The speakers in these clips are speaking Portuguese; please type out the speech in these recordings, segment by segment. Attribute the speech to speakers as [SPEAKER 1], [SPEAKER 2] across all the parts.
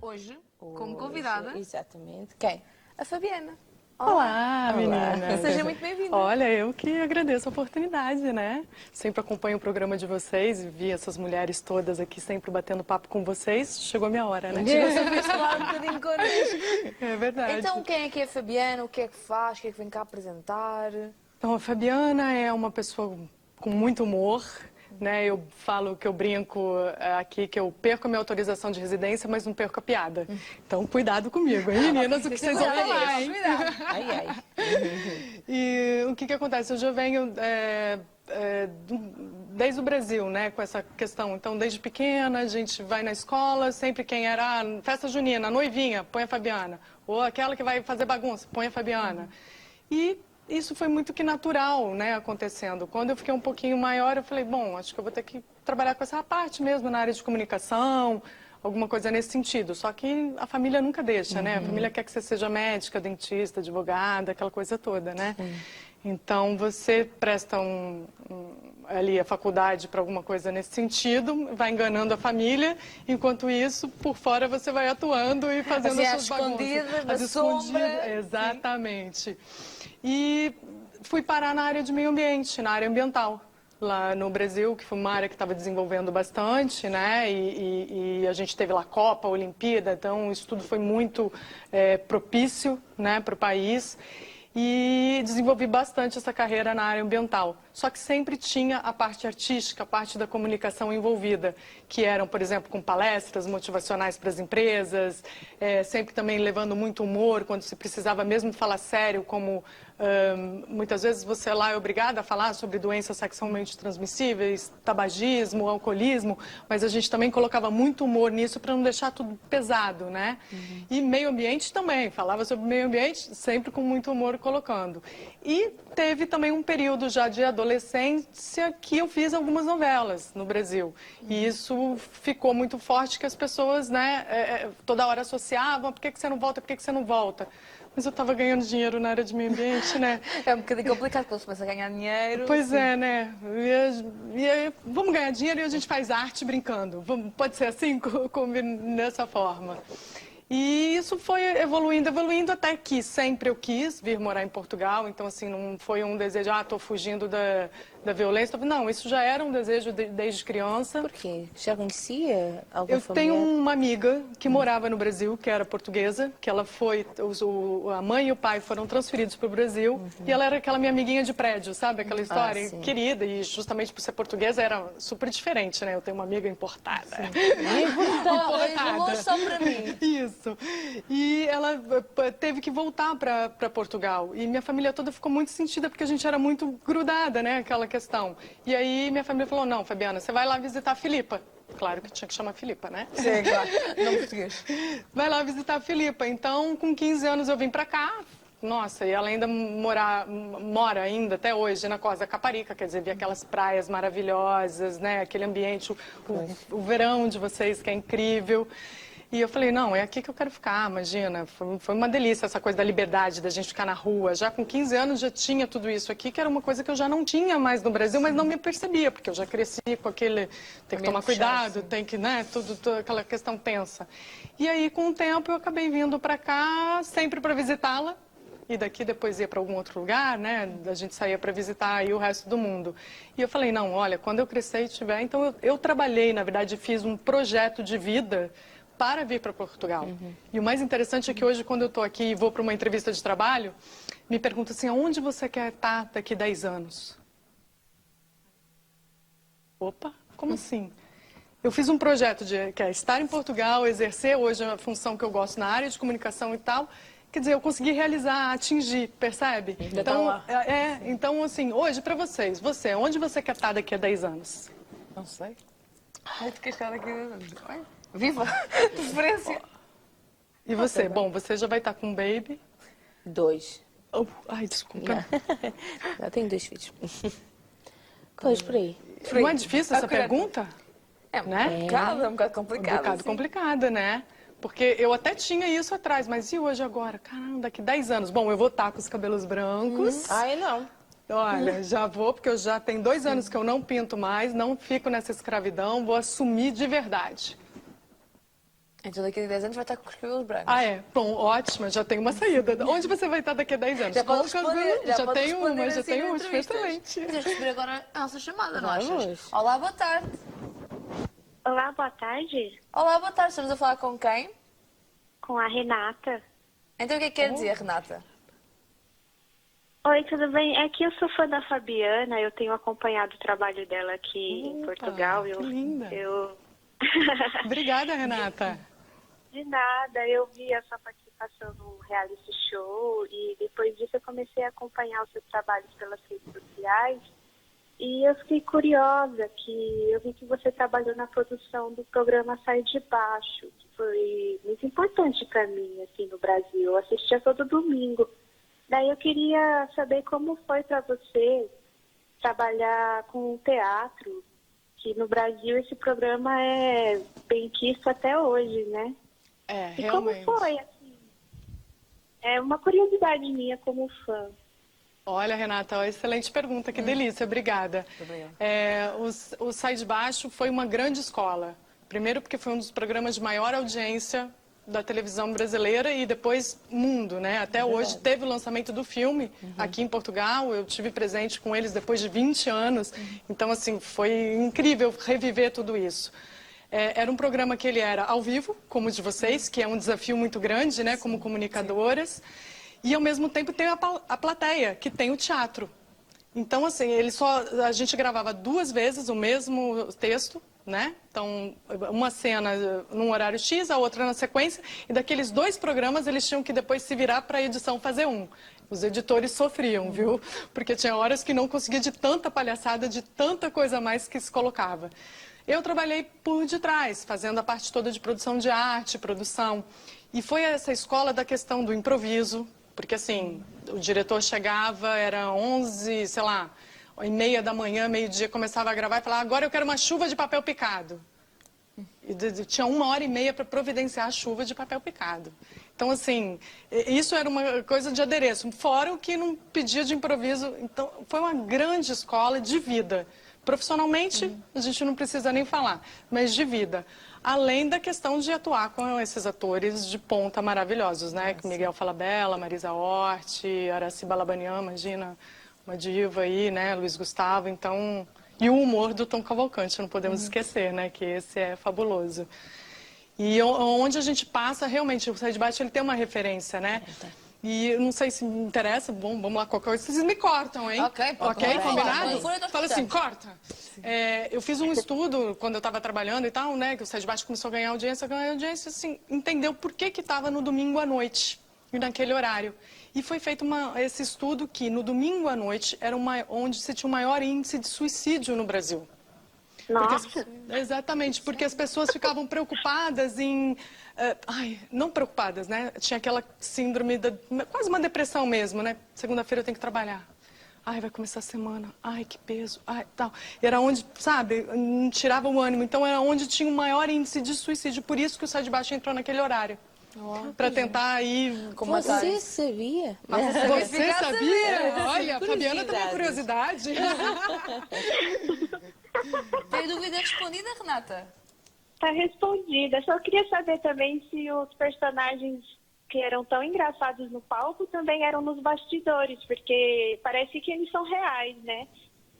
[SPEAKER 1] hoje, como convidada.
[SPEAKER 2] Exatamente. Quem? A Fabiana.
[SPEAKER 3] Olá, meninas.
[SPEAKER 1] Seja muito bem-vinda.
[SPEAKER 3] Olha, eu que agradeço a oportunidade, né? Sempre acompanho o programa de vocês e vi essas mulheres todas aqui sempre batendo papo com vocês. Chegou a minha hora, né?
[SPEAKER 2] Chegou a vez de falar um bocadinho connosco.
[SPEAKER 3] É verdade.
[SPEAKER 2] Então, quem é que é a Fabiana? O que é que faz? O que é que vem cá apresentar?
[SPEAKER 3] Então, a Fabiana é uma pessoa com muito humor, né? Eu falo que eu brinco aqui que eu perco a minha autorização de residência, mas não perco a piada. Então, cuidado comigo, hein, meninas? O que vocês vão falar, hein?
[SPEAKER 2] Ai, ai.
[SPEAKER 3] E o que acontece? Eu já venho desde o Brasil, né, com essa questão. Então, desde pequena, a gente vai na escola, sempre quem era festa junina, a noivinha, põe a Fabiana. Ou aquela que vai fazer bagunça, põe a Fabiana. E isso foi muito que natural, né, acontecendo. Quando eu fiquei um pouquinho maior, eu falei, bom, acho que eu vou ter que trabalhar com essa parte mesmo, na área de comunicação, alguma coisa nesse sentido. Só que a família nunca deixa, né? A família quer que você seja médica, dentista, advogada, aquela coisa toda, né? Então, você presta ali a faculdade para alguma coisa nesse sentido, vai enganando a família, enquanto isso, por fora, você vai atuando e fazendo as suas bagunças.
[SPEAKER 2] Na sombra.
[SPEAKER 3] Exatamente. E fui parar na área de meio ambiente, na área ambiental, lá no Brasil, que foi uma área que estava desenvolvendo bastante, né? E a gente teve lá Copa, Olimpíada, então isso tudo foi muito propício, né, para o país. E desenvolvi bastante essa carreira na área ambiental. Só que sempre tinha a parte artística, a parte da comunicação envolvida, que eram, por exemplo, com palestras motivacionais para as empresas, sempre também levando muito humor, quando se precisava mesmo falar sério, como muitas vezes você lá é obrigada a falar sobre doenças sexualmente transmissíveis, tabagismo, alcoolismo, mas a gente também colocava muito humor nisso para não deixar tudo pesado, né? E meio ambiente também, falava sobre meio ambiente, sempre com muito humor colocando. E teve também um período já de adolescência que eu fiz algumas novelas no Brasil. E isso ficou muito forte, que as pessoas, né, toda hora associavam, por que você não volta, por que você não volta? Mas eu estava ganhando dinheiro na área de meio ambiente, né?
[SPEAKER 2] É um bocadinho complicado quando se começa a ganhar dinheiro.
[SPEAKER 3] Pois é, né? Vamos ganhar dinheiro e a gente faz arte brincando. Pode ser assim, dessa forma. E isso foi evoluindo, até que sempre eu quis vir morar em Portugal. Então, assim, não foi um desejo, estou fugindo da violência. Não, isso já era um desejo desde criança.
[SPEAKER 2] Por quê? Já conhecia algum
[SPEAKER 3] Eu
[SPEAKER 2] familiar?
[SPEAKER 3] tenho uma amiga que morava no Brasil, que era portuguesa, que ela foi, a mãe e o pai foram transferidos para o Brasil, e ela era aquela minha amiguinha de prédio, sabe? Aquela história querida, e justamente por ser portuguesa era super diferente, né? Eu tenho uma amiga importada.
[SPEAKER 2] Importada. Só para mim.
[SPEAKER 3] Isso. E ela teve que voltar para Portugal, e minha família toda ficou muito sentida, porque a gente era muito grudada, né? Aquela questão. E aí minha família falou, não, Fabiana, você vai lá visitar a Filipa. Claro que tinha que chamar Filipa, né?
[SPEAKER 2] Sim, claro. Não português.
[SPEAKER 3] Vai lá visitar a Filipa. Então, com 15 anos eu vim pra cá. Nossa, e ela ainda mora ainda até hoje na Costa da Caparica, quer dizer, vi aquelas praias maravilhosas, né? Aquele ambiente, o verão de vocês que é incrível. E eu falei, não, é aqui que eu quero ficar, imagina. Foi uma delícia essa coisa da liberdade, da gente ficar na rua. Já com 15 anos já tinha tudo isso aqui, que era uma coisa que eu já não tinha mais no Brasil, mas não me percebia, porque eu já cresci com aquele... Tem que tomar cuidado, tem que, né, toda aquela questão tensa. E aí, com o tempo, eu acabei vindo pra cá, sempre para visitá-la. E daqui depois ia para algum outro lugar, né? A gente saía para visitar aí o resto do mundo. E eu falei, não, olha, quando eu crescer e tiver... Então, eu trabalhei, na verdade, fiz um projeto de vida para vir para Portugal. E o mais interessante é que hoje, quando eu estou aqui e vou para uma entrevista de trabalho, me perguntam assim, aonde você quer estar daqui 10 anos? Opa, como assim? Eu fiz um projeto que é estar em Portugal, exercer hoje a função que eu gosto na área de comunicação e tal. Quer dizer, eu consegui realizar, atingir, percebe? Então, assim, hoje para vocês, onde você quer estar daqui a 10 anos?
[SPEAKER 2] Não sei. Ai, tu queres estar daqui a 10 anos? Viva! Preferência!
[SPEAKER 3] E você? Bom, você já vai estar com um baby?
[SPEAKER 2] 2.
[SPEAKER 3] Ai, desculpa.
[SPEAKER 2] Já tenho 2 filhos. Pois, por aí.
[SPEAKER 3] Não é difícil essa pergunta?
[SPEAKER 2] É um bocado complicado.
[SPEAKER 3] Um bocado complicada, né? Porque eu até tinha isso atrás, mas e hoje agora? Caramba, daqui 10 anos. Bom, eu vou estar com os cabelos brancos.
[SPEAKER 2] Ai, não.
[SPEAKER 3] Olha, já vou, porque eu já tenho 2 anos que eu não pinto mais, não fico nessa escravidão, vou assumir de verdade.
[SPEAKER 2] Então daqui a 10 anos vai estar com os cabelos brancos.
[SPEAKER 3] Ah, é? Bom, ótimo, já tem uma saída. Onde você vai estar daqui a 10 anos?
[SPEAKER 2] Já pode
[SPEAKER 3] Com o cabelo-
[SPEAKER 2] responder,
[SPEAKER 3] já
[SPEAKER 2] pode
[SPEAKER 3] tenho
[SPEAKER 2] responder
[SPEAKER 3] uma, já
[SPEAKER 2] assim
[SPEAKER 3] tenho
[SPEAKER 2] em
[SPEAKER 3] uma,
[SPEAKER 2] entrevistas.
[SPEAKER 3] excelente.
[SPEAKER 1] Tens de receber agora a nossa chamada, não
[SPEAKER 2] Vamos.
[SPEAKER 1] achas?
[SPEAKER 2] Olá, boa tarde.
[SPEAKER 4] Olá, boa tarde.
[SPEAKER 2] Olá, boa tarde. Estamos a falar com quem?
[SPEAKER 4] Com a Renata.
[SPEAKER 2] Então o que é que quer dizer, Renata?
[SPEAKER 4] Oi, tudo bem? É que eu sou fã da Fabiana, eu tenho acompanhado o trabalho dela aqui em Portugal.
[SPEAKER 3] que linda.
[SPEAKER 4] Eu...
[SPEAKER 3] Obrigada, Renata.
[SPEAKER 4] De nada, eu vi a sua participação no reality show e depois disso eu comecei a acompanhar os seus trabalhos pelas redes sociais e eu fiquei curiosa que eu vi que você trabalhou na produção do programa Sai de Baixo, que foi muito importante para mim assim no Brasil. Eu assistia todo domingo. Daí eu queria saber como foi para você trabalhar com o teatro, que no Brasil esse programa é bem quisto até hoje, né?
[SPEAKER 3] É,
[SPEAKER 4] E
[SPEAKER 3] realmente.
[SPEAKER 4] como foi, assim? É uma curiosidade minha como fã.
[SPEAKER 3] Olha, Renata, ó, excelente pergunta, que delícia, obrigada.
[SPEAKER 2] Obrigada.
[SPEAKER 3] O Sai de Baixo foi uma grande escola. Primeiro porque foi um dos programas de maior audiência da televisão brasileira e depois mundo, né? Até hoje teve o lançamento do filme aqui em Portugal, eu tive presente com eles depois de 20 anos, então assim, foi incrível reviver tudo isso. Era um programa que ele era ao vivo, como o de vocês, que é um desafio muito grande, né, como comunicadoras, e ao mesmo tempo tem a plateia, que tem o teatro. Então, assim, a gente gravava 2 vezes o mesmo texto, né? Então, uma cena num horário X, a outra na sequência, e daqueles 2 programas eles tinham que depois se virar para a edição fazer um. Os editores sofriam, viu? Porque tinha horas que não conseguia de tanta palhaçada, de tanta coisa a mais que se colocava. Eu trabalhei por detrás, fazendo a parte toda de produção de arte, produção. E foi essa escola da questão do improviso, porque assim, o diretor chegava, era 11, sei lá, 1h30 da manhã, meio-dia, começava a gravar e falava, agora eu quero uma chuva de papel picado. E tinha 1h30 para providenciar a chuva de papel picado. Então, assim, isso era uma coisa de adereço, fora o que não pedia de improviso. Então, foi uma grande escola de vida. Profissionalmente, a gente não precisa nem falar, mas de vida. Além da questão de atuar com esses atores de ponta maravilhosos, né? Miguel Falabella, Marisa Hort, Araci Balabanian, imagina, uma diva aí, né? Luiz Gustavo, então... E o humor do Tom Cavalcante, não podemos esquecer, né? Que esse é fabuloso. E onde a gente passa, realmente, o Sai de Baixo, ele tem uma referência, né? E eu não sei se me interessa, bom, vamos lá, qualquer coisa, vocês me cortam, hein?
[SPEAKER 2] Ok, pode falar.
[SPEAKER 3] Combinado?
[SPEAKER 2] Quando for, eu tô
[SPEAKER 3] Fala assim,
[SPEAKER 2] escutando.
[SPEAKER 3] corta. Eu fiz um estudo, quando eu estava trabalhando e tal, né, que o Sai de Baixo começou a ganhar audiência, assim, entendeu por que estava no domingo à noite, e naquele horário. E foi feito esse estudo que no domingo à noite era onde se tinha o maior índice de suicídio no Brasil.
[SPEAKER 4] Nossa,
[SPEAKER 3] Exatamente, porque as pessoas ficavam preocupadas em... não preocupadas, né? Tinha aquela síndrome, quase uma depressão mesmo, né? Segunda-feira eu tenho que trabalhar. Ai, vai começar a semana. Ai, que peso. Ai, tal. E era onde, sabe, não tirava o ânimo. Então era onde tinha o maior índice de suicídio. Por isso que o Sai de Baixo entrou naquele horário. Para tentar aí...
[SPEAKER 5] Você sabia?
[SPEAKER 3] Você sabia? Olha, a Fabiana tem uma curiosidade.
[SPEAKER 2] Tem dúvida respondida, Renata?
[SPEAKER 4] tá respondida. Só queria saber também se os personagens que eram tão engraçados no palco também eram nos bastidores, porque parece que eles são reais, né?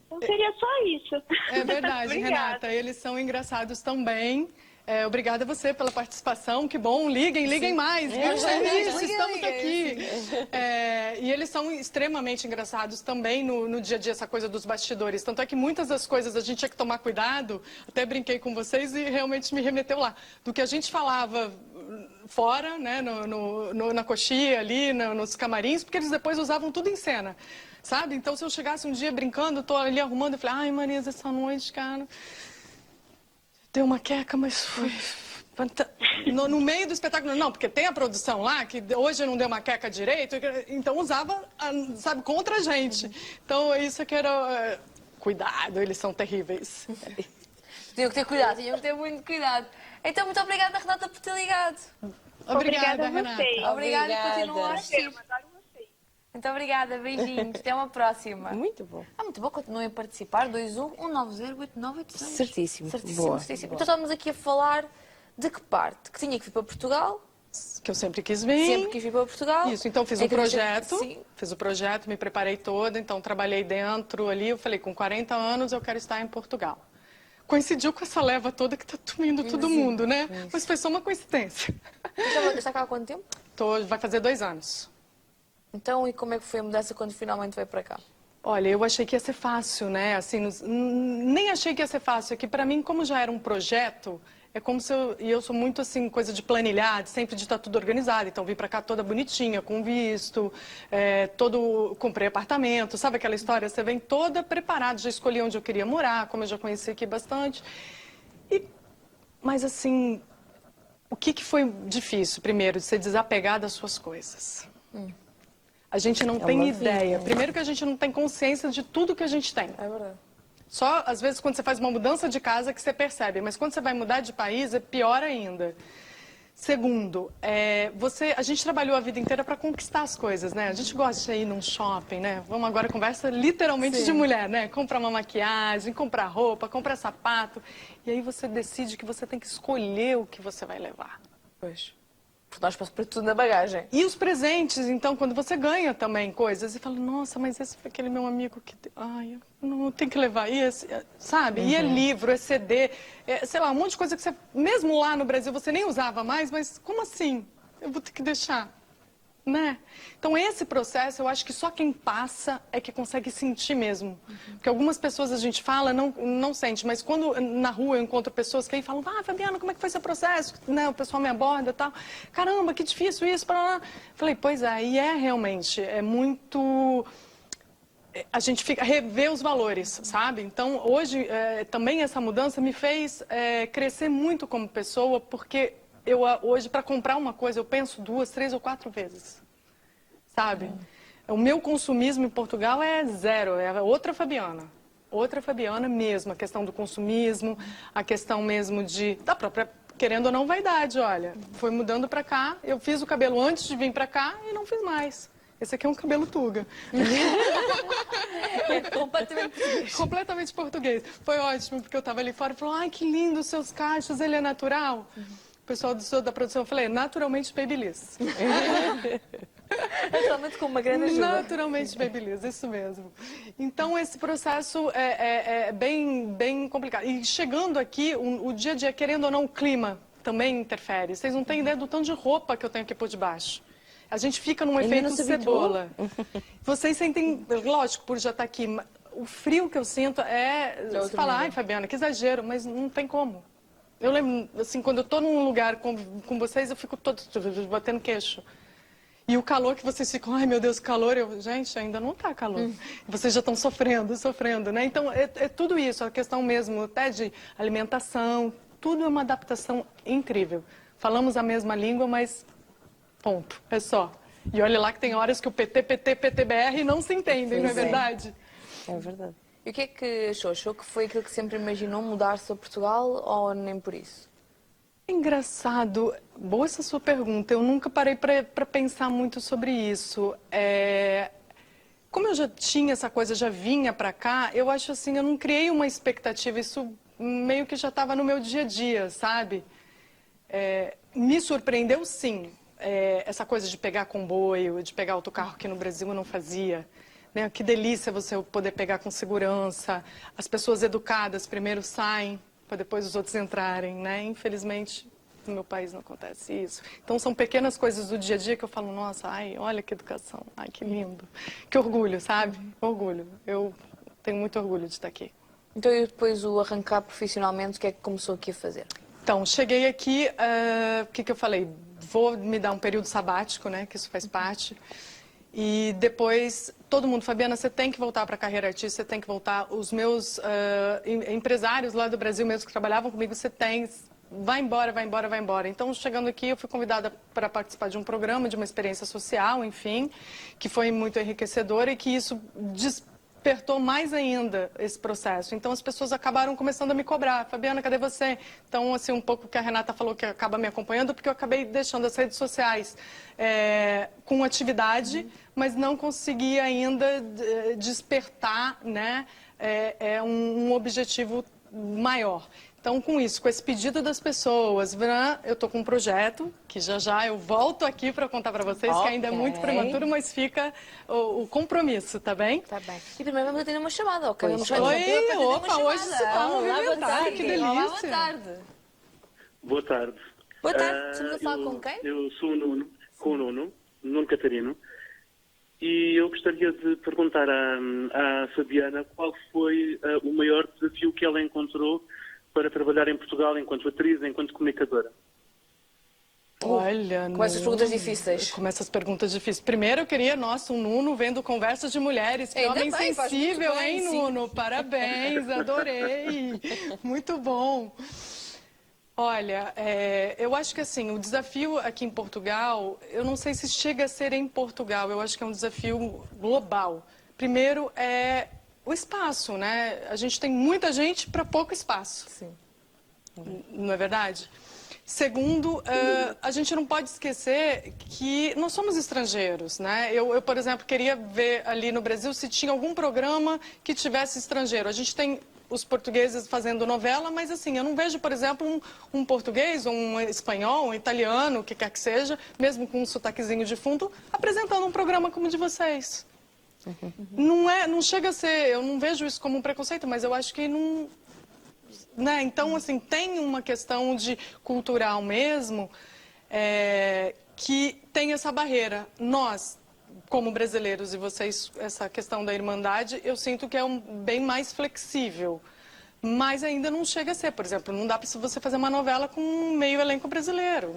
[SPEAKER 4] Então seria só isso.
[SPEAKER 3] É verdade,
[SPEAKER 4] Obrigada.
[SPEAKER 3] Renata. Eles são engraçados também. Obrigada a você pela participação, que bom. Liguem mais, viu? Isso, estamos aqui. E eles são extremamente engraçados também no dia a dia, essa coisa dos bastidores. Tanto é que muitas das coisas a gente tinha que tomar cuidado, até brinquei com vocês e realmente me remeteu lá. Do que a gente falava fora, né, na coxia ali, nos camarins, porque eles depois usavam tudo em cena. Sabe? Então, se eu chegasse um dia brincando, tô ali arrumando, eu falei, ai, Marisa, essa noite, cara... Deu uma queca, mas foi... No meio do espetáculo, não, porque tem a produção lá, que hoje não deu uma queca direito, então usava, sabe, contra a gente. Então, isso que era... Cuidado, eles são terríveis.
[SPEAKER 2] Tinham que ter cuidado, tinham que ter muito cuidado. Então, muito obrigada, Renata, por ter ligado.
[SPEAKER 3] Obrigada,
[SPEAKER 4] a
[SPEAKER 3] Renata.
[SPEAKER 4] vocês.
[SPEAKER 2] Obrigada e continuam a assistir.
[SPEAKER 4] Eu adoro vocês.
[SPEAKER 2] Muito obrigada, beijinhos. Até uma próxima.
[SPEAKER 5] Muito bom.
[SPEAKER 2] Muito bom, continuem a participar. 21 190 8986.
[SPEAKER 5] Certíssimo.
[SPEAKER 2] Certíssimo,
[SPEAKER 5] Boa.
[SPEAKER 2] certíssimo. Então estamos aqui a falar De que parte? Que tinha que vir para Portugal,
[SPEAKER 3] Que eu sempre quis vir.
[SPEAKER 2] sempre quis vir para Portugal.
[SPEAKER 3] Isso, então fiz
[SPEAKER 2] É
[SPEAKER 3] o
[SPEAKER 2] que a gente-
[SPEAKER 3] projeto,
[SPEAKER 2] Sim.
[SPEAKER 3] fiz o projeto, me preparei toda, então trabalhei dentro ali, eu falei, com 40 anos eu quero estar em Portugal. Coincidiu com essa leva toda que tá indo todo mundo, né? Mas foi só uma coincidência.
[SPEAKER 2] Está cá há quanto tempo?
[SPEAKER 3] Vai fazer 2 anos.
[SPEAKER 2] Então, e como é que foi a mudança quando finalmente veio para cá?
[SPEAKER 3] Olha, eu achei que ia ser fácil, né? Assim, nem achei que ia ser fácil. É que para mim, como já era um projeto, é como se eu sou muito assim, coisa de planilhar, sempre de estar tudo organizado. Então, vim para cá toda bonitinha, com visto, comprei apartamento, sabe aquela história? Você vem toda preparada, já escolhi onde eu queria morar, como eu já conheci aqui bastante. Mas assim, o que foi difícil? Primeiro, de ser desapegar das suas coisas. A gente não tem ideia. Primeiro que a gente não tem consciência de tudo que a gente tem.
[SPEAKER 2] É verdade.
[SPEAKER 3] Só, às vezes, quando você faz uma mudança de casa que você percebe. Mas quando você vai mudar de país, é pior ainda. Segundo, a gente trabalhou a vida inteira para conquistar as coisas, né? A gente gosta de ir num shopping, né? Vamos agora, conversa literalmente de mulher, né? Comprar uma maquiagem, comprar roupa, comprar sapato. E aí você decide que você tem que escolher o que você vai levar.
[SPEAKER 2] Pois. Porque nós passamos para tudo na bagagem.
[SPEAKER 3] E os presentes, então, quando você ganha também coisas e fala, nossa, mas esse foi aquele meu amigo que... Ai, eu não tenho que levar isso, sabe? E é livro, é CD, sei lá, um monte de coisa que você, mesmo lá no Brasil, você nem usava mais, mas como assim? Eu vou ter que deixar, né? Então, esse processo, eu acho que só quem passa é que consegue sentir mesmo. Porque algumas pessoas a gente fala, não sente, mas quando na rua eu encontro pessoas que aí falam, Fabiana, como é que foi seu processo? Né? O pessoal me aborda e tal. Caramba, que difícil isso. Falei, pois é, e realmente, é muito... A gente rever os valores, sabe? Então, hoje, também essa mudança me fez crescer muito como pessoa, porque eu hoje, para comprar uma coisa, eu penso 2, 3 ou 4 vezes, sabe? O meu consumismo em Portugal é zero, é outra Fabiana mesmo, a questão do consumismo, a questão mesmo da própria, querendo ou não, vaidade, olha. Foi mudando para cá, eu fiz o cabelo antes de vir para cá e não fiz mais. Esse aqui é um cabelo tuga.
[SPEAKER 2] É completamente português.
[SPEAKER 3] Completamente português. Foi ótimo, porque eu estava ali fora e falou, ai, que lindo os seus cachos, ele é natural? O pessoal da produção, eu falei, naturalmente Babyliss.
[SPEAKER 2] Naturalmente com uma grande ajuda.
[SPEAKER 3] Naturalmente Babyliss, isso mesmo. Então, esse processo é bem complicado. E chegando aqui, o dia a dia, querendo ou não, o clima também interfere. Vocês não têm ideia do tanto de roupa que eu tenho aqui por debaixo. A gente fica num efeito cebola. Vocês sentem, lógico, por já estar aqui, o frio que eu sinto você fala, ai, Fabiana, que exagero, mas não tem como. Eu lembro, assim, quando eu estou num lugar com vocês, eu fico todo batendo queixo. E o calor que vocês ficam, ai meu Deus, calor, gente, ainda não está calor. Vocês já estão sofrendo, né? Então, é tudo isso, a questão mesmo até de alimentação, tudo é uma adaptação incrível. Falamos a mesma língua, mas ponto, é só. E olha lá que tem horas que o PTBR não se entendem, não é verdade?
[SPEAKER 2] É verdade. E o que é que achou? Achou que foi aquilo que sempre imaginou, mudar-se a Portugal ou nem por isso?
[SPEAKER 3] Engraçado, boa essa sua pergunta. Eu nunca parei para pensar muito sobre isso. Como eu já tinha essa coisa, já vinha para cá, eu acho assim, eu não criei uma expectativa, isso meio que já estava no meu dia a dia, sabe? Me surpreendeu sim, essa coisa de pegar comboio, de pegar autocarro que no Brasil eu não fazia. Né? Que delícia você poder pegar com segurança, as pessoas educadas primeiro saem, para depois os outros entrarem, né? Infelizmente, no meu país não acontece isso. Então, são pequenas coisas do dia a dia que eu falo, nossa, ai, olha que educação, ai, que lindo. Que orgulho, sabe? Orgulho. Eu tenho muito orgulho de estar aqui.
[SPEAKER 2] Então, e depois o arrancar profissionalmente, o que é que começou aqui a fazer?
[SPEAKER 3] Então, cheguei aqui, o que eu falei? Vou me dar um período sabático, né? Que isso faz parte. E depois, todo mundo, Fabiana, você tem que voltar para a carreira artística, você tem que voltar. Os meus empresários lá do Brasil mesmo que trabalhavam comigo, você tem, vai embora, vai embora, vai embora. Então, chegando aqui, eu fui convidada para participar de um programa, de uma experiência social, enfim, que foi muito enriquecedora e que isso despertou mais ainda esse processo. Então, as pessoas acabaram começando a me cobrar. Fabiana, cadê você? Então, assim, um pouco que a Renata falou que acaba me acompanhando, porque eu acabei deixando as redes sociais com atividade, mas não consegui ainda despertar, né, um objetivo maior. Então, com isso, com esse pedido das pessoas, eu estou com um projeto, que já eu volto aqui para contar para vocês, que ainda é muito prematuro, mas fica o compromisso, tá bem?
[SPEAKER 2] Tá bem. E primeiro vamos atender uma chamada, ok?
[SPEAKER 5] Pois.
[SPEAKER 3] Oi, opa, hoje se está
[SPEAKER 5] Olá, boa
[SPEAKER 3] movimentado,
[SPEAKER 5] tarde.
[SPEAKER 3] que delícia.
[SPEAKER 2] Olá, boa tarde.
[SPEAKER 6] Boa tarde.
[SPEAKER 2] Boa tarde, estamos a falar com quem?
[SPEAKER 6] Eu sou o Nuno, Nuno Catarino, e eu gostaria de perguntar à Fabiana qual foi o maior desafio que ela encontrou para trabalhar em Portugal enquanto atriz, enquanto comunicadora.
[SPEAKER 3] Olha,
[SPEAKER 2] Com essas perguntas difíceis.
[SPEAKER 3] Começa as perguntas difíceis. Primeiro, eu queria, nossa, um Nuno vendo Conversas de Mulheres. Que
[SPEAKER 2] Ainda
[SPEAKER 3] homem
[SPEAKER 2] bem, faz
[SPEAKER 3] sensível,
[SPEAKER 2] muito bem,
[SPEAKER 3] hein,
[SPEAKER 2] sim.
[SPEAKER 3] Nuno? Parabéns, adorei. Muito bom. Olha, eu acho que assim, o desafio aqui em Portugal, eu não sei se chega a ser em Portugal, eu acho que é um desafio global. Primeiro é o espaço, né? A gente tem muita gente para pouco espaço.
[SPEAKER 2] Sim.
[SPEAKER 3] Não é verdade? Segundo, a gente não pode esquecer que nós somos estrangeiros, né? Eu, por exemplo, queria ver ali no Brasil se tinha algum programa que tivesse estrangeiro. A gente tem os portugueses fazendo novela, mas assim, eu não vejo, por exemplo, um português, um espanhol, um italiano, o que quer que seja, mesmo com um sotaquezinho de fundo, apresentando um programa como o de vocês. Não chega a ser, eu não vejo isso como um preconceito, mas eu acho que não... Né? Então, assim, tem uma questão de cultural mesmo que tem essa barreira. Nós, como brasileiros, e vocês, essa questão da irmandade, eu sinto que é bem mais flexível. Mas ainda não chega a ser. Por exemplo, não dá para você fazer uma novela com um meio elenco brasileiro.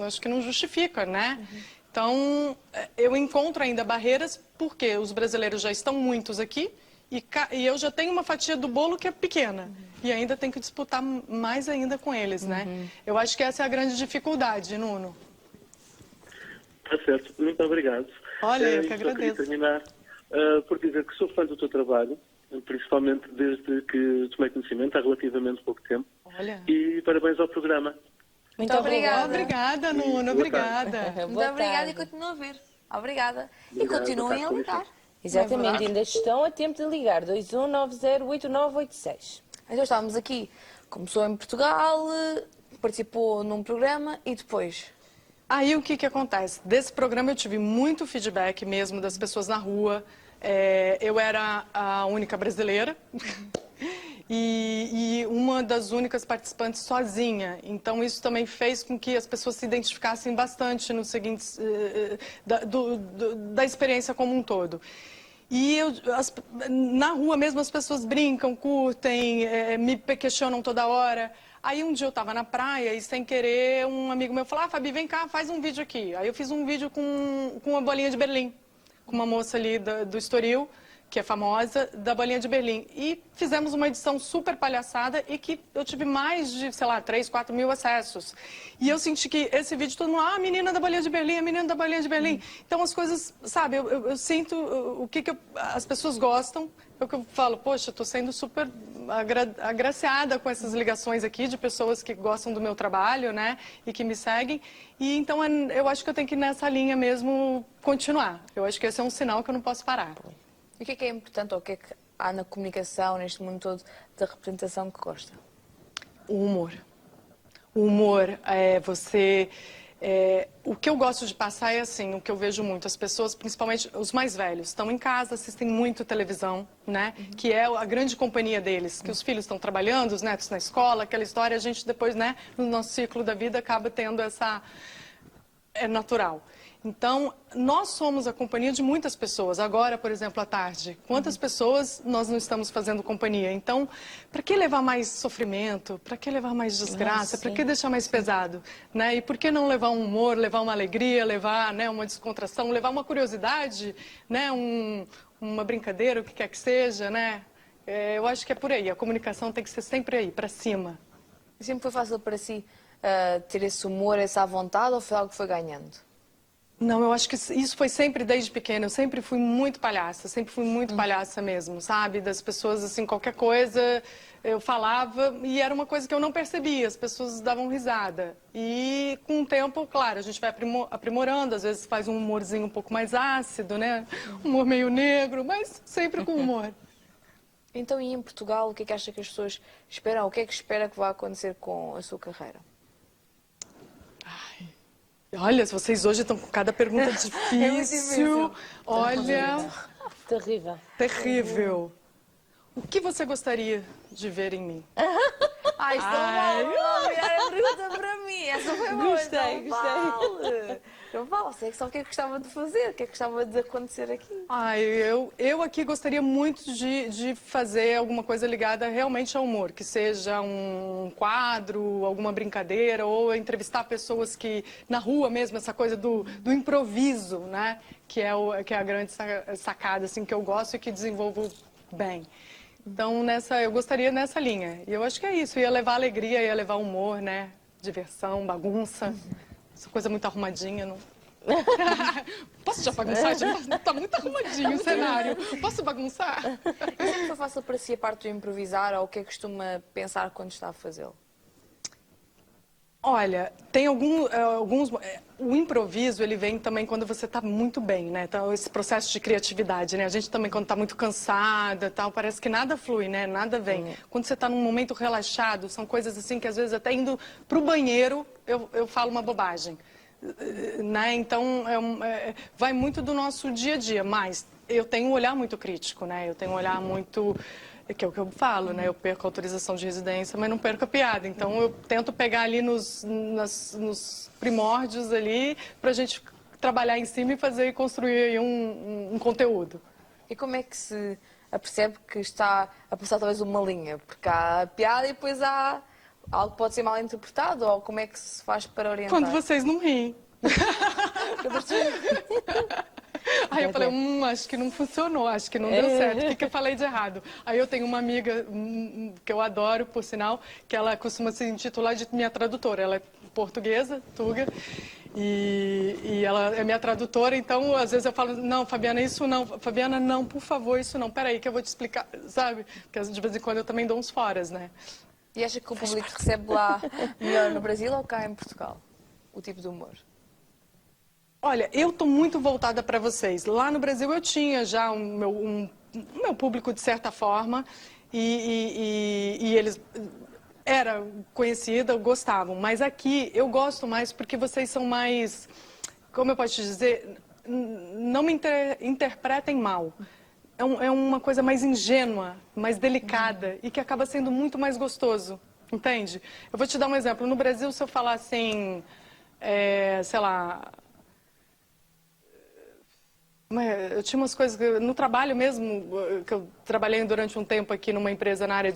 [SPEAKER 3] Acho que não justifica, né? Então, eu encontro ainda barreiras porque os brasileiros já estão muitos aqui e eu já tenho uma fatia do bolo que é pequena. E ainda tenho que disputar mais ainda com eles, né? Eu acho que essa é a grande dificuldade, Nuno.
[SPEAKER 6] Está certo, muito obrigado.
[SPEAKER 3] Olha, eu que
[SPEAKER 6] Só queria
[SPEAKER 3] agradeço.
[SPEAKER 6] terminar por dizer que sou fã do teu trabalho, principalmente desde que tomei conhecimento há relativamente pouco tempo.
[SPEAKER 3] Olha.
[SPEAKER 6] E parabéns ao programa.
[SPEAKER 5] Muito
[SPEAKER 2] obrigada.
[SPEAKER 3] Obrigada, Nuno. Obrigada.
[SPEAKER 2] Muito
[SPEAKER 5] Boa
[SPEAKER 2] obrigada
[SPEAKER 5] tarde.
[SPEAKER 2] e continuo a ver. Obrigada. E
[SPEAKER 6] Obrigado,
[SPEAKER 2] continuem a
[SPEAKER 6] boa tarde,
[SPEAKER 2] ligar.
[SPEAKER 5] Exatamente, ainda estão a tempo de ligar. 21908986.
[SPEAKER 2] Então estávamos aqui, começou em Portugal, participou num programa e depois?
[SPEAKER 3] Aí o que acontece? Desse programa eu tive muito feedback mesmo das pessoas na rua. Eu era a única brasileira e uma das únicas participantes sozinha. Então isso também fez com que as pessoas se identificassem bastante no seguinte, da experiência como um todo. E na rua mesmo as pessoas brincam, curtem, me questionam toda hora. Aí um dia eu estava na praia e sem querer um amigo meu falou, Fabi, vem cá, faz um vídeo aqui. Aí eu fiz um vídeo com uma bolinha de Berlim, com uma moça ali do Estoril, que é famosa, da bolinha de Berlim. E fizemos uma edição super palhaçada e que eu tive mais de, sei lá, 3, 4 mil acessos. E eu senti que esse vídeo todo mundo, a menina da bolinha de Berlim, a menina da bolinha de Berlim. Então as coisas, sabe, eu sinto o que as pessoas gostam. É o que eu falo, poxa, estou sendo super agraciada com essas ligações aqui de pessoas que gostam do meu trabalho, né, e que me seguem. E então eu acho que eu tenho que ir nessa linha mesmo continuar. Eu acho que esse é um sinal que eu não posso parar.
[SPEAKER 2] E o que é importante ou o que é que há na comunicação, neste mundo todo, da representação que gosta?
[SPEAKER 3] O humor. O humor é você... o que eu gosto de passar é assim, o que eu vejo muito, as pessoas, principalmente os mais velhos, estão em casa, assistem muito televisão, né? Que é a grande companhia deles, que os filhos estão trabalhando, os netos na escola, aquela história, a gente depois, né, no nosso ciclo da vida, acaba tendo essa... É natural. Então, nós somos a companhia de muitas pessoas. Agora, por exemplo, à tarde, quantas pessoas nós não estamos fazendo companhia? Então, para que levar mais sofrimento? Para que levar mais desgraça? Para que deixar mais pesado? Né? E por que não levar um humor, levar uma alegria, levar, né, uma descontração, levar uma curiosidade, né, uma brincadeira, o que quer que seja, né? Eu acho que é por aí. A comunicação tem que ser sempre aí, para cima.
[SPEAKER 2] E sempre foi fácil para si ter esse humor, essa vontade, ou foi algo que foi ganhando?
[SPEAKER 3] Não, eu acho que isso foi sempre desde pequena. Eu sempre fui muito palhaça, sempre fui muito palhaça mesmo, sabe? Das pessoas, assim, qualquer coisa eu falava e era uma coisa que eu não percebia, as pessoas davam risada. E com o tempo, claro, a gente vai aprimorando, às vezes faz um humorzinho um pouco mais ácido, né? Um humor meio negro, mas sempre com humor.
[SPEAKER 2] Então, e em Portugal, o que é que acha que as pessoas esperam? O que é que espera que vai acontecer com a sua carreira?
[SPEAKER 3] Olha, vocês hoje estão com cada pergunta difícil. Olha,
[SPEAKER 5] Terrível.
[SPEAKER 3] terrível. O que você gostaria de ver em mim?
[SPEAKER 2] Ai, a pergunta para mim. Essa foi boa.
[SPEAKER 5] Gostei.
[SPEAKER 2] Não fala, sei que só o que é que gostava de fazer, o que é que gostava de acontecer aqui.
[SPEAKER 3] Eu aqui gostaria muito de fazer alguma coisa ligada realmente ao humor, que seja um quadro, alguma brincadeira, ou entrevistar pessoas que, na rua mesmo, essa coisa do improviso, né? Que é a grande sacada, assim, que eu gosto e que desenvolvo bem. Então, eu gostaria nessa linha. E eu acho que é isso, ia levar alegria, ia levar humor, né? Diversão, bagunça. Essa coisa muito arrumadinha, não... Posso já bagunçar? Já tá muito arrumadinho o cenário. Posso bagunçar?
[SPEAKER 2] E sempre foi fácil para si a parte do improvisar ou o que é que costuma pensar quando está a fazê-lo?
[SPEAKER 3] Olha, tem alguns... O improviso, ele vem também quando você está muito bem, né? Então, esse processo de criatividade, né? A gente também, quando está muito cansada, tal, parece que nada flui, né? Nada vem. Quando você está num momento relaxado, são coisas assim que, às vezes, até indo para o banheiro, eu falo uma bobagem. Né? Então, vai muito do nosso dia a dia, mas eu tenho um olhar muito crítico, né? Eu tenho um olhar muito... que é o que eu falo, né? Eu perco a autorização de residência, mas não perco a piada. Então, eu tento pegar ali nos primórdios ali, pra gente trabalhar em cima e fazer e construir aí um conteúdo.
[SPEAKER 2] E como é que se apercebe que está a passar talvez uma linha? Porque há a piada e depois há algo que pode ser mal interpretado, ou como é que se faz para orientar?
[SPEAKER 3] Quando vocês não riem. Aí eu falei, acho que não funcionou, acho que não deu certo. O que eu falei de errado? Aí eu tenho uma amiga que eu adoro, por sinal, que ela costuma se intitular de minha tradutora. Ela é portuguesa, Tuga, e ela é minha tradutora, então às vezes eu falo, não, Fabiana, isso não. Fabiana, não, por favor, isso não. Peraí que eu vou te explicar, sabe? Porque de vez em quando eu também dou uns foras, né?
[SPEAKER 2] E acha que o público recebe lá melhor no Brasil ou cá em Portugal? O tipo de humor?
[SPEAKER 3] Olha, eu estou muito voltada para vocês. Lá no Brasil eu tinha já o meu público de certa forma e eles era conhecida, gostavam. Mas aqui eu gosto mais porque vocês são mais, como eu posso te dizer, não me interpretem mal. É uma coisa mais ingênua, mais delicada e que acaba sendo muito mais gostoso, entende? Eu vou te dar um exemplo. No Brasil, se eu falar assim, sei lá... Eu tinha umas coisas, no trabalho mesmo, que eu trabalhei durante um tempo aqui numa empresa na área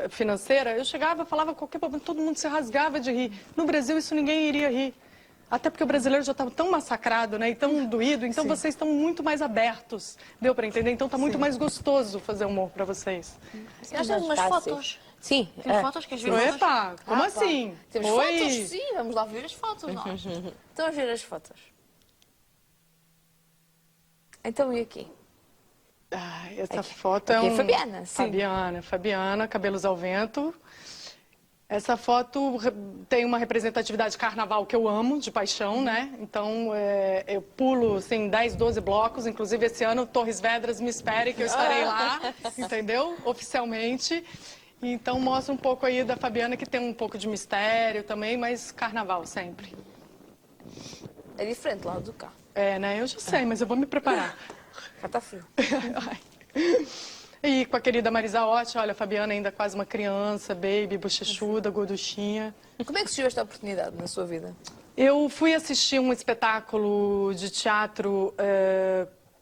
[SPEAKER 3] financeira, eu chegava, falava qualquer problema, todo mundo se rasgava de rir. No Brasil, isso ninguém iria rir. Até porque o brasileiro já estava tão massacrado, né, e tão doído, então vocês estão muito mais abertos, deu para entender? Então está muito mais gostoso fazer humor para vocês.
[SPEAKER 1] Nós temos umas fotos.
[SPEAKER 5] Sim.
[SPEAKER 1] Temos fotos, queres ver fotos?
[SPEAKER 3] Epa, como assim?
[SPEAKER 2] Temos
[SPEAKER 3] Oi?
[SPEAKER 2] fotos? Sim, vamos lá ver as fotos nós. Então, a ver as fotos. Então, e aqui?
[SPEAKER 3] Essa foto
[SPEAKER 2] Aqui é Fabiana, sim.
[SPEAKER 3] Fabiana, cabelos ao vento. Essa foto tem uma representatividade carnaval que eu amo, de paixão, né? Então, eu pulo, assim, 10, 12 blocos. Inclusive, esse ano, Torres Vedras, me espere que eu estarei lá, entendeu? Oficialmente. Então, mostra um pouco aí da Fabiana, que tem um pouco de mistério também, mas carnaval sempre.
[SPEAKER 2] É diferente lá do cá.
[SPEAKER 3] Né? Eu já sei, mas eu vou me preparar.
[SPEAKER 2] Já está frio.
[SPEAKER 3] E com a querida Marisa Hort, olha, a Fabiana ainda quase uma criança, baby, bochechuda, gorduchinha.
[SPEAKER 2] Como é que surgiu esta oportunidade na sua vida?
[SPEAKER 3] Eu fui assistir um espetáculo de teatro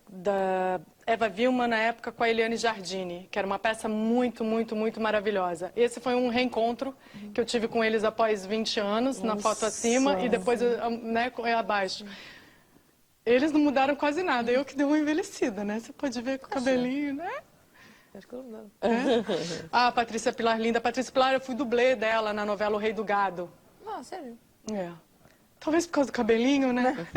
[SPEAKER 3] da Eva Vilma, na época, com a Eliane Giardini, que era uma peça muito, muito, muito maravilhosa. Esse foi um reencontro que eu tive com eles após 20 anos, na foto acima, e depois, né, abaixo. Eles não mudaram quase nada, eu que dei uma envelhecida, né? Você pode ver com o cabelinho, né?
[SPEAKER 2] Acho que eu não.
[SPEAKER 3] A Patrícia Pilar, linda. A Patrícia Pilar, eu fui dublê dela na novela O Rei do Gado.
[SPEAKER 2] Ah, sério?
[SPEAKER 3] Talvez por causa do cabelinho, né?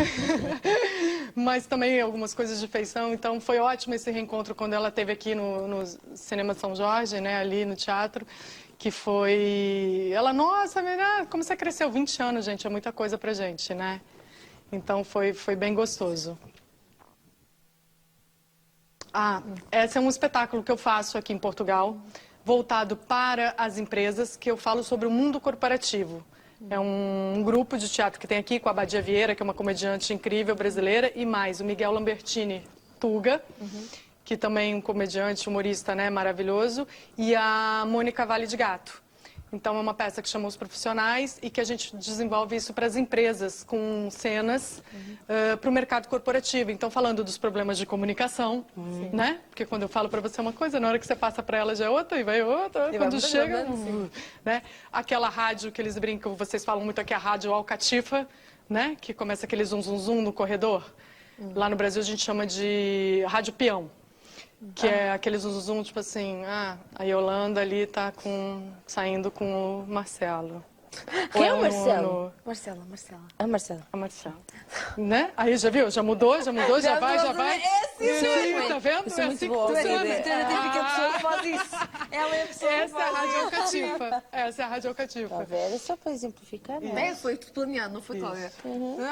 [SPEAKER 3] Mas também algumas coisas de feição. Então, foi ótimo esse reencontro quando ela esteve aqui no Cinema São Jorge, né? Ali no teatro. Que foi... Ela, nossa, como você cresceu? 20 anos, gente. É muita coisa pra gente, né? Então, foi bem gostoso. Esse é um espetáculo que eu faço aqui em Portugal, voltado para as empresas, que eu falo sobre o mundo corporativo. É um grupo de teatro que tem aqui com a Badia Vieira, que é uma comediante incrível brasileira, e mais o Miguel Lambertini Tuga, que também é um comediante, humorista, né, maravilhoso, e a Mônica Vale de Gato. Então, é uma peça que chama Os Profissionais e que a gente desenvolve isso para as empresas, com cenas para o mercado corporativo. Então, falando dos problemas de comunicação, né? Porque quando eu falo para você uma coisa, na hora que você passa para ela já é outra e vai outra. E quando chega, né? Aquela rádio que eles brincam, vocês falam muito aqui, a rádio alcatifa, né? Que começa aquele zum, zum, zum no corredor. Lá no Brasil a gente chama de rádio peão. Que é aquele zum, tipo assim, a Yolanda ali tá saindo com o Marcelo.
[SPEAKER 5] Quem é o Marcelo?
[SPEAKER 2] Marcela.
[SPEAKER 5] A Marcela.
[SPEAKER 3] A Marcelo. Né? Aí já viu? Já mudou, já vai.
[SPEAKER 2] É assim,
[SPEAKER 3] Tá vendo?
[SPEAKER 5] Isso é muito
[SPEAKER 3] assim
[SPEAKER 5] bom.
[SPEAKER 3] que funciona.
[SPEAKER 2] a pessoa que faz isso. Ela é a pessoa que
[SPEAKER 3] Essa é a
[SPEAKER 2] faz
[SPEAKER 3] rádio alcativa. Essa é a rádio
[SPEAKER 5] Tá
[SPEAKER 3] alcativa.
[SPEAKER 5] a ver? É só para exemplificar, não é?
[SPEAKER 2] Foi tudo planeado, não foi Cláudia?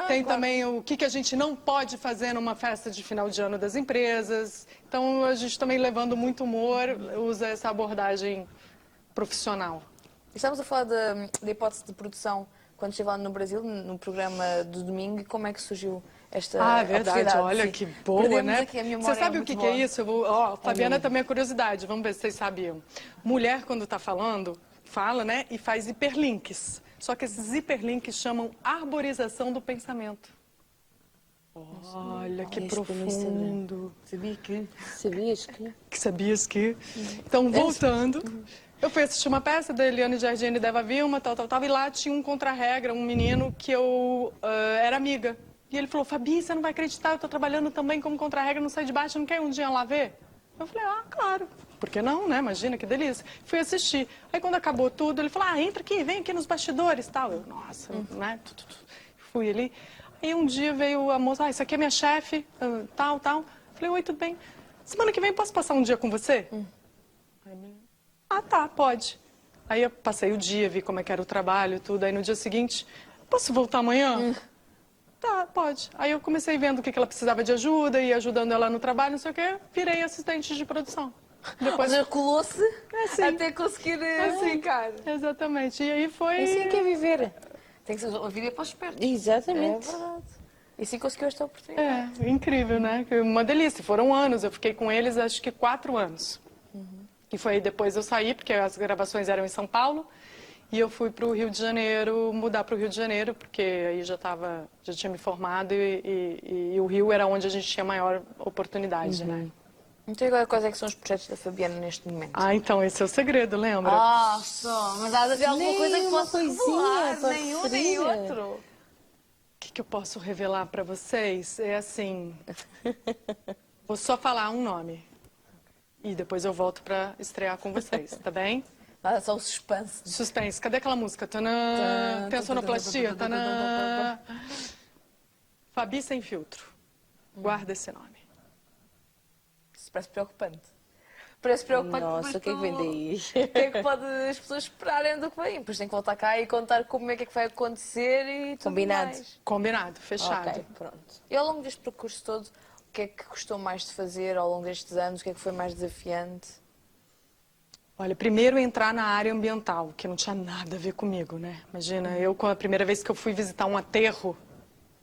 [SPEAKER 3] Tem também o que a gente não pode fazer numa festa de final de ano das empresas. Então, a gente também, levando muito humor, usa essa abordagem profissional.
[SPEAKER 2] Estamos a falar da hipótese de produção quando estive lá no Brasil, no programa do domingo, e como é que surgiu esta
[SPEAKER 3] Verdade,
[SPEAKER 2] oportunidade?
[SPEAKER 3] olha
[SPEAKER 2] Sim.
[SPEAKER 3] que boa,
[SPEAKER 2] Perdemos
[SPEAKER 3] né?
[SPEAKER 2] aqui, a minha
[SPEAKER 3] Você
[SPEAKER 2] memória
[SPEAKER 3] sabe
[SPEAKER 2] é
[SPEAKER 3] o que
[SPEAKER 2] muito
[SPEAKER 3] é
[SPEAKER 2] boa.
[SPEAKER 3] isso? Fabiana também é curiosidade, vamos ver se vocês sabiam. Mulher, quando está falando, fala, né? E faz hiperlinks. Só que esses hiperlinks chamam arborização do pensamento. Olha, que profundo.
[SPEAKER 5] Sabias que?
[SPEAKER 3] Sabias que? Então, voltando, eu fui assistir uma peça da Eliane Giardini e Deva Vilma, e lá tinha um contra-regra, um menino que eu era amiga. E ele falou, Fabi, você não vai acreditar, eu tô trabalhando também como contra-regra, não sai de baixo, não quer um dia lá ver? Eu falei, claro. Por que não, né? Imagina, que delícia. Fui assistir. Aí, quando acabou tudo, ele falou, entra aqui, vem aqui nos bastidores, tal. Eu, nossa, né? Fui ali. Aí, um dia veio a moça, isso aqui é minha chefe, tal. Falei, oi, tudo bem? Semana que vem, posso passar um dia com você? Aí, tá, pode. Aí, eu passei o dia, vi como é que era o trabalho, tudo. Aí, no dia seguinte, posso voltar amanhã? Tá, pode. Aí, eu comecei vendo o que ela precisava de ajuda, e ajudando ela no trabalho, não sei o quê, virei assistente de produção. Depois
[SPEAKER 2] colou-se até conseguir ficar.
[SPEAKER 3] Exatamente. E aí foi...
[SPEAKER 5] É assim que é viver.
[SPEAKER 2] Tem que ser uma vida para os espertos.
[SPEAKER 5] Exatamente.
[SPEAKER 2] É verdade. E assim conseguiu esta oportunidade.
[SPEAKER 3] Incrível, né? Uma delícia. Foram anos. Eu fiquei com eles, acho que 4 anos. E foi aí depois eu saí, porque as gravações eram em São Paulo. E eu fui para o Rio de Janeiro, mudar para o Rio de Janeiro, porque aí já tinha me formado e o Rio era onde a gente tinha maior oportunidade, né?
[SPEAKER 2] Então, agora, quais é que são os projetos da Fabiana neste momento?
[SPEAKER 3] Então, esse é o segredo, lembra?
[SPEAKER 2] Só, mas há de haver alguma coisa que possa revelar, nenhum nem outro.
[SPEAKER 3] O que eu posso revelar para vocês? É assim, vou só falar um nome e depois eu volto para estrear com vocês, tá bem?
[SPEAKER 2] Só o suspense.
[SPEAKER 3] Suspense, cadê aquela música? Tanã, tem a sonoplastia, tanã. Fabi Sem Filtro, guarda esse nome.
[SPEAKER 2] Isso parece preocupante. Parece preocupante.
[SPEAKER 5] Nossa, o que é que vem daí?
[SPEAKER 2] O que é que pode as pessoas esperarem do que vem? Depois tem que voltar cá e contar como é que vai acontecer e tudo
[SPEAKER 5] Combinado.
[SPEAKER 2] mais.
[SPEAKER 3] Combinado, fechado.
[SPEAKER 5] Ok, pronto.
[SPEAKER 2] E ao longo deste percurso todo, o que é que gostou mais de fazer ao longo destes anos? O que é que foi mais desafiante?
[SPEAKER 3] Olha, primeiro entrar na área ambiental, que não tinha nada a ver comigo, né? Imagina, a primeira vez que eu fui visitar um aterro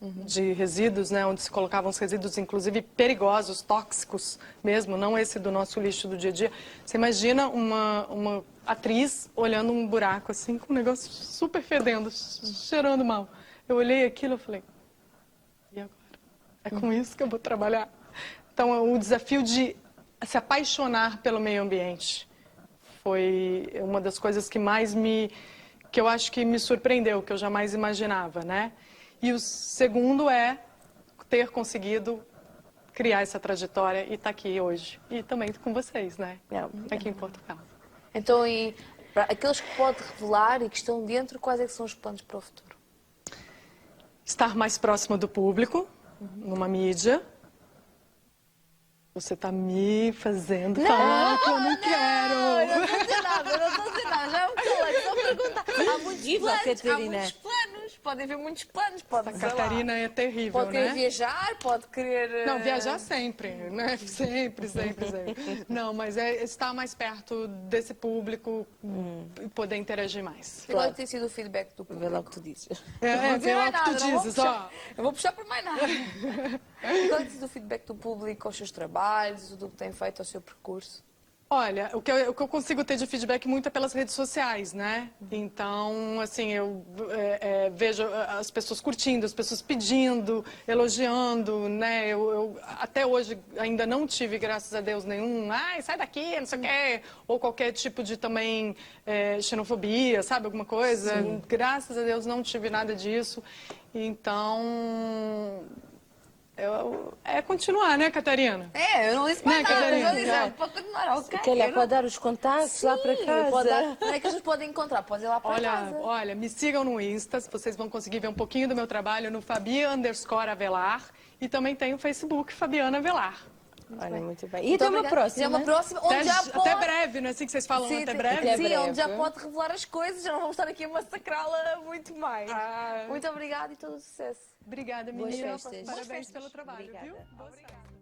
[SPEAKER 3] de resíduos, né, onde se colocavam os resíduos, inclusive perigosos, tóxicos mesmo, não esse do nosso lixo do dia a dia. Você imagina uma atriz olhando um buraco assim, com um negócio super fedendo, cheirando mal. Eu olhei aquilo e falei, e agora? É com isso que eu vou trabalhar? Então, o desafio de se apaixonar pelo meio ambiente foi uma das coisas que eu acho que me surpreendeu, que eu jamais imaginava, né? E o segundo é ter conseguido criar essa trajetória e estar aqui hoje. E também com vocês, né? Aqui em Portugal.
[SPEAKER 2] Então, e para aqueles que pode revelar e que estão dentro, quais é que são os planos para o futuro?
[SPEAKER 3] Estar mais próximo do público, numa mídia. Você está me fazendo falar que eu não quero.
[SPEAKER 2] Eu não estou a dizer nada, já me calei, só perguntar. Há muitos
[SPEAKER 5] Diva,
[SPEAKER 2] planos,
[SPEAKER 5] Catarina.
[SPEAKER 2] há muitos planos. pode haver muitos planos. Pode,
[SPEAKER 3] A
[SPEAKER 2] sei lá,
[SPEAKER 3] Catarina é terrível,
[SPEAKER 2] pode querer
[SPEAKER 3] né?
[SPEAKER 2] viajar, pode querer...
[SPEAKER 3] Não, viajar sempre, né? Sempre, sempre, sempre. Não, mas é estar mais perto desse público e poder interagir mais.
[SPEAKER 2] E qual tem sido o feedback do
[SPEAKER 5] Vê
[SPEAKER 2] público?
[SPEAKER 5] lá o que tu dizes.
[SPEAKER 3] É,
[SPEAKER 2] Não
[SPEAKER 3] vê lá o que tu
[SPEAKER 2] nada, não vou
[SPEAKER 3] dizes,
[SPEAKER 2] puxar.
[SPEAKER 3] ó.
[SPEAKER 2] Eu vou puxar por mais nada. E qual tem sido o feedback do público aos seus trabalhos, tudo o que tem feito ao seu percurso?
[SPEAKER 3] Olha, o que eu consigo ter de feedback muito é pelas redes sociais, né? Então, assim, eu vejo as pessoas curtindo, as pessoas pedindo, elogiando, né? Eu até hoje ainda não tive, graças a Deus, nenhum, ai, sai daqui, não sei o quê, ou qualquer tipo de também xenofobia, sabe? Alguma coisa. Graças a Deus não tive nada disso. Então, é continuar, né, Catarina?
[SPEAKER 2] Eu não disse mais
[SPEAKER 3] Né,
[SPEAKER 2] nada, eu
[SPEAKER 3] Catarina?
[SPEAKER 2] estou dizendo, pode continuar, ok.
[SPEAKER 5] Que olha,
[SPEAKER 2] eu não-
[SPEAKER 5] pode dar os contactos lá para
[SPEAKER 2] Sim,
[SPEAKER 5] casa.
[SPEAKER 2] pode dar. Onde é que vocês podem encontrar? Pode ir lá para casa.
[SPEAKER 3] Olha, me sigam no Insta, vocês vão conseguir ver um pouquinho do meu trabalho no Fabi_Avelar e também tem o Facebook Fabiana Avelar.
[SPEAKER 5] Olha, muito bem. E até uma
[SPEAKER 2] obrigada.
[SPEAKER 5] próxima.
[SPEAKER 2] E uma próxima, onde já pode...
[SPEAKER 3] Até breve, não é assim que vocês falam?
[SPEAKER 2] Sim,
[SPEAKER 3] até
[SPEAKER 2] sim,
[SPEAKER 3] breve?
[SPEAKER 5] Até
[SPEAKER 2] sim,
[SPEAKER 5] breve.
[SPEAKER 2] onde já pode revelar as coisas, já não vamos estar aqui a massacrá-la muito mais.
[SPEAKER 3] Ah.
[SPEAKER 2] Muito obrigada e todo o sucesso.
[SPEAKER 3] Obrigada,
[SPEAKER 5] Boas
[SPEAKER 3] meninas.
[SPEAKER 5] festas.
[SPEAKER 3] Parabéns pelo trabalho,
[SPEAKER 5] Obrigada.
[SPEAKER 3] viu? Boas festas.